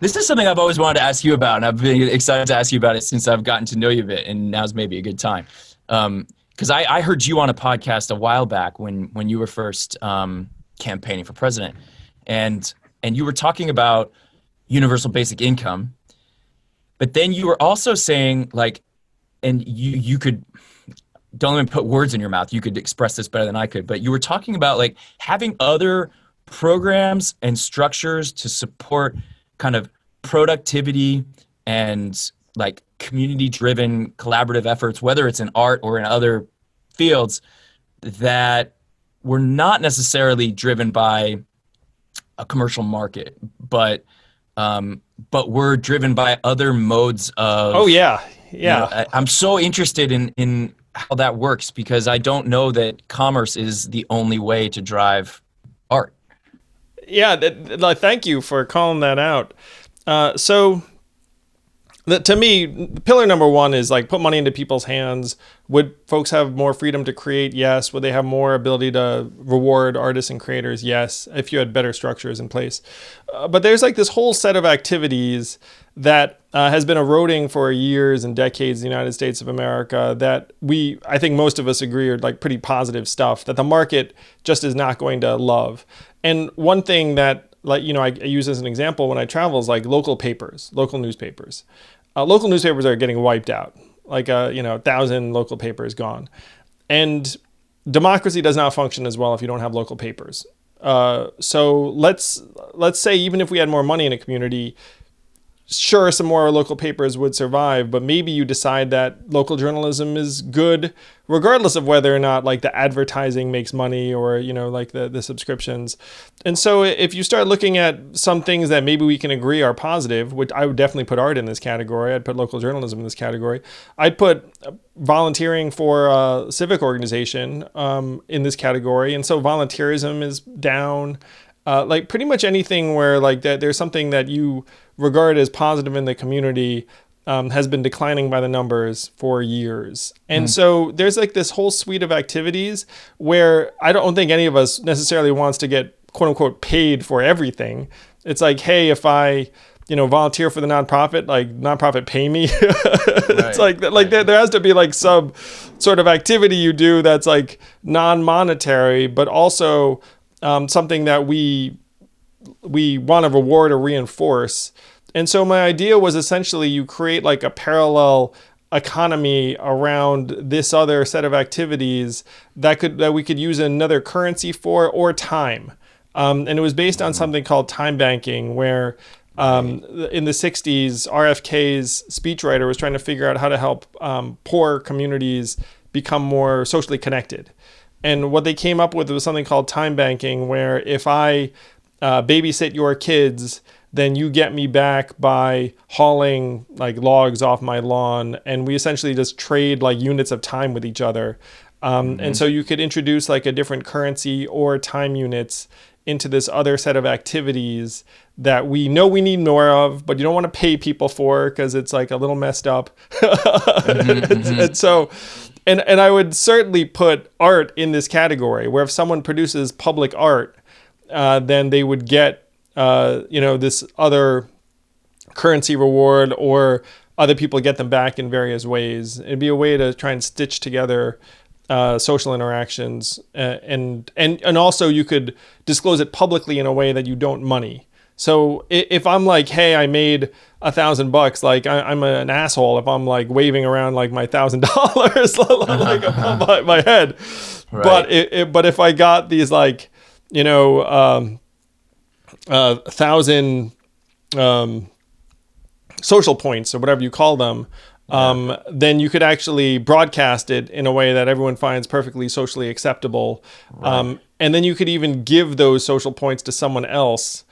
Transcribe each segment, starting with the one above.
This is something I've always wanted to ask you about, and I've been excited to ask you about it since I've gotten to know you a bit, and now's maybe a good time. Because I heard you on a podcast a while back when you were first campaigning for president, and you were talking about universal basic income, but then you were also saying, like, and you could, don't let me put words in your mouth, you could express this better than I could, but you were talking about like having other programs and structures to support kind of productivity and like community-driven collaborative efforts, whether it's in art or in other fields, that were not necessarily driven by a commercial market, but were driven by other modes of. Oh yeah, yeah. You know, I'm so interested in how that works, because I don't know that commerce is the only way to drive art. Yeah, thank you for calling that out. To me, pillar number one is like put money into people's hands. Would folks have more freedom to create? Yes. Would they have more ability to reward artists and creators? Yes, if you had better structures in place. But there's like this whole set of activities that has been eroding for years and decades in the United States of America that I think most of us agree are like pretty positive stuff that the market just is not going to love. And one thing that, like, you know, I use as an example when I travel is like local papers, local newspapers. Local newspapers are getting wiped out. Like, 1,000 local papers gone. And democracy does not function as well if you don't have local papers. So let's say even if we had more money in a community, sure, some more local papers would survive, but maybe you decide that local journalism is good regardless of whether or not like the advertising makes money or, you know, like the subscriptions. And so if you start looking at some things that maybe we can agree are positive, which I would definitely put art in this category, I'd put local journalism in this category, I'd put volunteering for a civic organization in this category. And so volunteerism is down. Like pretty much anything where like there's something that you regard as positive in the community has been declining by the numbers for years. And so there's like this whole suite of activities where I don't think any of us necessarily wants to get quote unquote paid for everything. It's like, hey, if I, volunteer for the nonprofit, like nonprofit pay me. It's like there has to be like some sort of activity you do that's like non-monetary, but also something that we want to reward or reinforce. And so my idea was essentially you create like a parallel economy around this other set of activities that we could use another currency for, or time. And it was based on something called time banking, where in the 60s, RFK's speechwriter was trying to figure out how to help poor communities become more socially connected. And what they came up with was something called time banking, where if I babysit your kids, then you get me back by hauling like logs off my lawn. And we essentially just trade like units of time with each other. And so you could introduce like a different currency or time units into this other set of activities that we know we need more of, but you don't want to pay people for because it's like a little messed up. And so, and I would certainly put art in this category, where if someone produces public art, then they would get, this other currency reward, or other people get them back in various ways. It'd be a way to try and stitch together social interactions, and also you could disclose it publicly in a way that you don't money. So if I'm like, hey, I made $1,000, like I'm an asshole if I'm like waving around like my $1,000 like above my head. Right. But if I got these like 1,000 social points or whatever you call them, then you could actually broadcast it in a way that everyone finds perfectly socially acceptable. Right. And then you could even give those social points to someone else.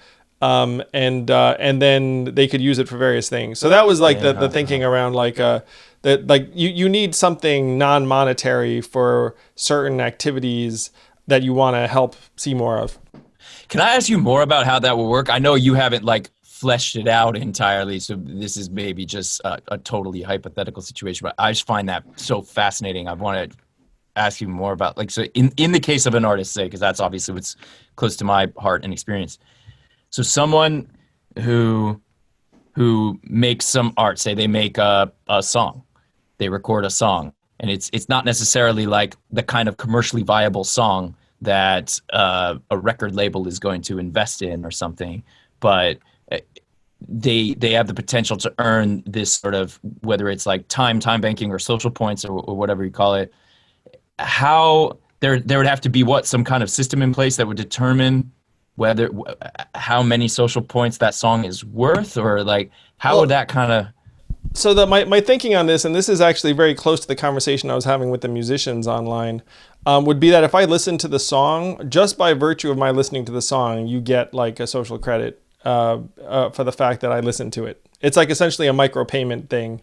And then they could use it for various things. So that was like the thinking around like that, like you need something non-monetary for certain activities that you want to help see more of. Can I ask you more about how that will work? I know you haven't like fleshed it out entirely, so this is maybe just a totally hypothetical situation, but I just find that so fascinating. I want to ask you more about, like, so in the case of an artist, say, because that's obviously what's close to my heart and experience. So someone who who makes some art. Say they make a song, they record a song, and it's not necessarily like the kind of commercially viable song that a record label is going to invest in or something, but they have the potential to earn this sort of, whether it's like time banking or social points or whatever you call it. How there would have to be some kind of system in place that would determine whether how many social points that song is worth, or like how would that kind of. So my thinking on this, and this is actually very close to the conversation I was having with the musicians online, would be that if I listen to the song, just by virtue of my listening to the song, you get like a social credit for the fact that I listened to it. It's like essentially a micropayment thing.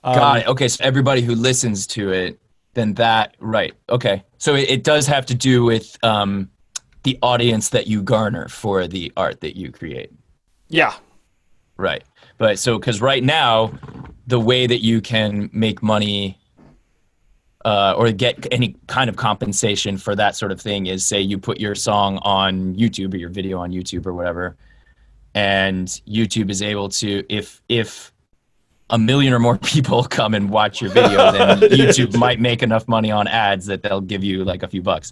Got it. Okay, so everybody who listens to it, then that, right. Okay, so it does have to do with the audience that you garner for the art that you create. Yeah. Right. But so, because right now, the way that you can make money or get any kind of compensation for that sort of thing is, say you put your song on YouTube or your video on YouTube or whatever, and YouTube is able to, if 1 million or more people come and watch your video, then YouTube might make enough money on ads that they'll give you like a few bucks.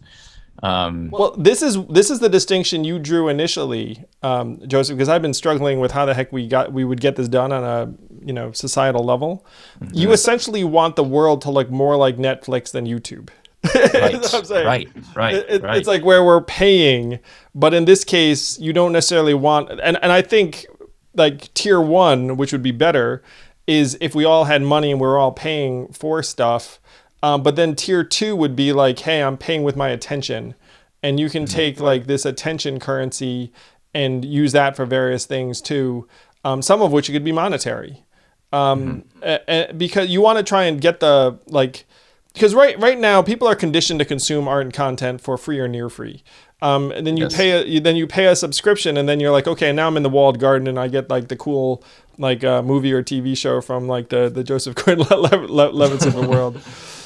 Well, this is the distinction you drew initially, Joseph, because I've been struggling with how the heck we would get this done on a societal level. Mm-hmm. You essentially want the world to look more like Netflix than YouTube. Right. That's what I'm saying. Right. It's like where we're paying, but in this case, you don't necessarily want. And I think like tier 1, which would be better, is if we all had money and we're all paying for stuff. But then tier 2 would be like, hey, I'm paying with my attention, and you can take like this attention currency and use that for various things too. Some of which could be monetary, because you want to try and get the like. Because right now people are conditioned to consume art and content for free or near free, and then you pay a subscription, and then you're like, okay, now I'm in the walled garden and I get like the cool like movie or TV show from like the Joseph Gordon-Levitt of the world.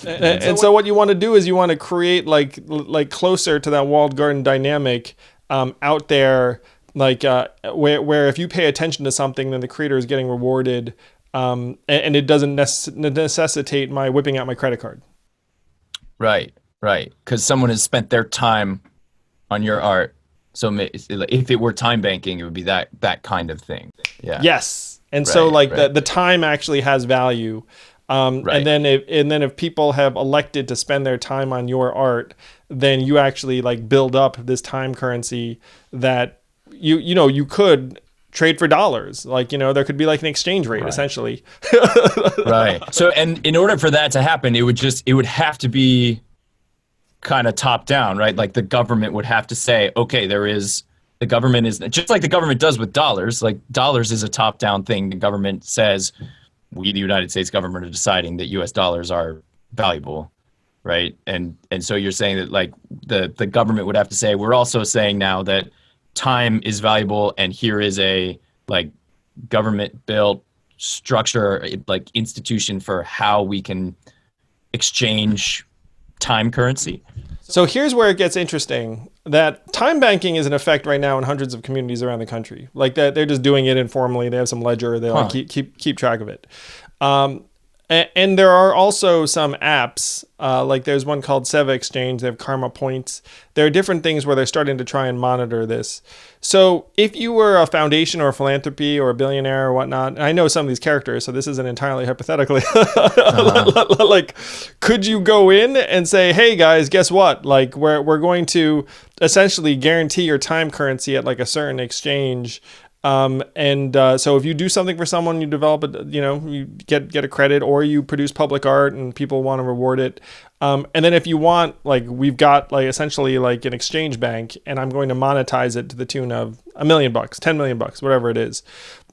And so what you want to do is you want to create like closer to that walled garden dynamic out there, like where if you pay attention to something, then the creator is getting rewarded, and it doesn't necessitate my whipping out my credit card. Right. Because someone has spent their time on your art. So if it were time banking, it would be that kind of thing. Yeah. Yes. And so like the time actually has value. And then if people have elected to spend their time on your art, then you actually like build up this time currency that you could trade for dollars. Like, there could be like an exchange rate essentially. Right. So, and in order for that to happen, it would have to be kind of top down, right? Like the government would have to say, okay, the government is just like the government does with dollars. Like dollars is a top down thing. The government says, we, the United States government, are deciding that U.S. dollars are valuable, right? And so you're saying that like the government would have to say, we're also saying now that time is valuable, and here is a like government built structure, like institution for how we can exchange time currency. So here's where it gets interesting. That time banking is in effect right now in hundreds of communities around the country. Like that, they're just doing it informally. They have some ledger. They like keep track of it. And there are also some apps, like there's one called Seva Exchange. They have Karma Points. There are different things where they're starting to try and monitor this. So if you were a foundation or a philanthropy or a billionaire or whatnot, and I know some of these characters, so this isn't entirely hypothetically, like, could you go in and say, hey guys, guess what? Like we're going to essentially guarantee your time currency at like a certain exchange. So if you do something for someone, you develop it, you get a credit, or you produce public art and people want to reward it. And then if you want, like, we've got like essentially like an exchange bank, and I'm going to monetize it to the tune of $1 million, $10 million, whatever it is.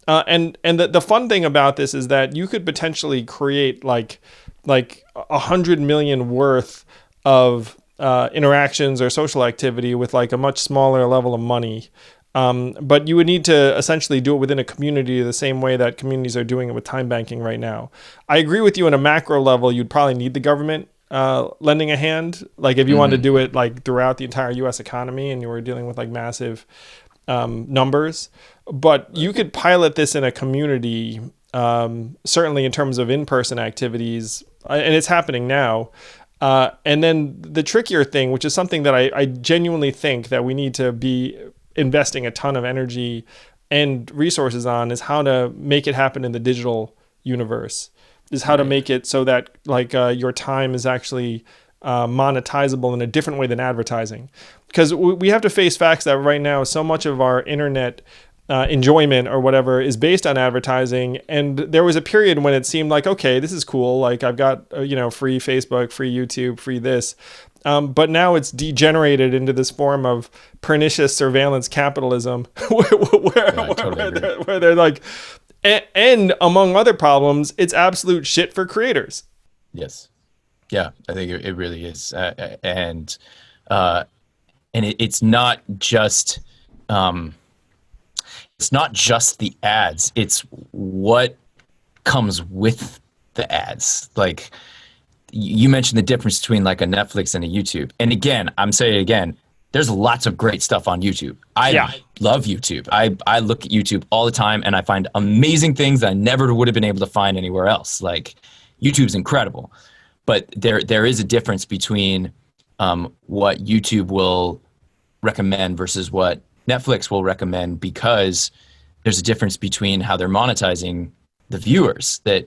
And the fun thing about this is that you could potentially create like 100 million worth of interactions or social activity with like a much smaller level of money. But you would need to essentially do it within a community the same way that communities are doing it with time banking right now. I agree with you on a macro level, you'd probably need the government lending a hand. Like if you wanted to do it like throughout the entire U.S. economy and you were dealing with like massive numbers, but you could pilot this in a community, certainly in terms of in-person activities, and it's happening now. And then the trickier thing, which is something that I genuinely think that we need to be investing a ton of energy and resources on, is how to make it happen in the digital universe, is how to make it so that like your time is actually monetizable in a different way than advertising. Because we have to face facts that right now so much of our internet enjoyment or whatever is based on advertising. And there was a period when it seemed like, okay, this is cool. Like I've got, free Facebook, free YouTube, free this. But now it's degenerated into this form of pernicious surveillance capitalism where they're like, and among other problems, it's absolute shit for creators. Yes. Yeah, I think it really is. And it's not just, the ads, it's what comes with the ads. Like you mentioned the difference between like a Netflix and a YouTube. And again, I'm saying again, there's lots of great stuff on YouTube. I love YouTube. I look at YouTube all the time and I find amazing things that I never would have been able to find anywhere else. Like YouTube's incredible. But there is a difference between what YouTube will recommend versus what Netflix will recommend, because there's a difference between how they're monetizing the viewers. That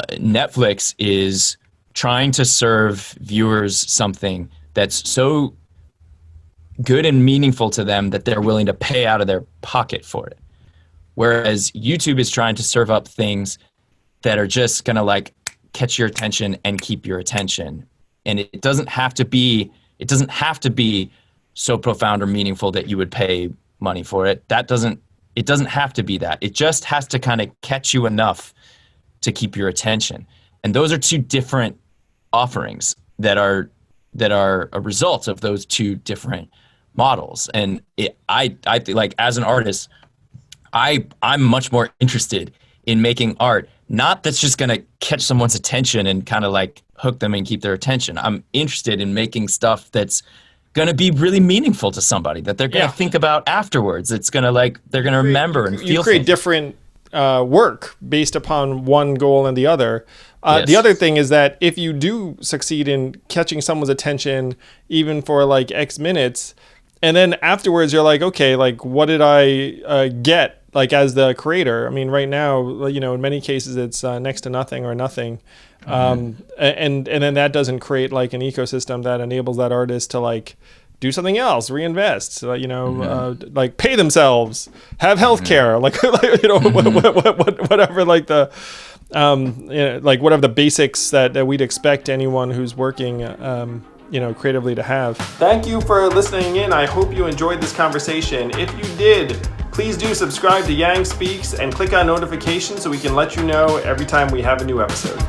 Netflix is trying to serve viewers something that's so good and meaningful to them that they're willing to pay out of their pocket for it. Whereas YouTube is trying to serve up things that are just going to like catch your attention and keep your attention. And it doesn't have to be so profound or meaningful that you would pay money for it. It doesn't have to be that. It just has to kind of catch you enough to keep your attention. And those are two different offerings that are a result of those two different models. And I think, like, as an artist, I'm much more interested in making art, not that's just going to catch someone's attention and kind of like hook them and keep their attention. I'm interested in making stuff that's going to be really meaningful to somebody, that they're going to think about afterwards. It's going to like, they're going to remember and feel. You create different work based upon one goal and the other. Yes. The other thing is that if you do succeed in catching someone's attention, even for like X minutes, and then afterwards you're like, okay, like what did I get? Like as the creator, I mean, right now, in many cases it's next to nothing or nothing. And then that doesn't create like an ecosystem that enables that artist to like do something else, reinvest, like pay themselves, have healthcare, whatever, like the, like whatever the basics that we'd expect anyone who's working, creatively to have. Thank you for listening in. I hope you enjoyed this conversation. If you did, please do subscribe to Yang Speaks and click on notifications so we can let you know every time we have a new episode.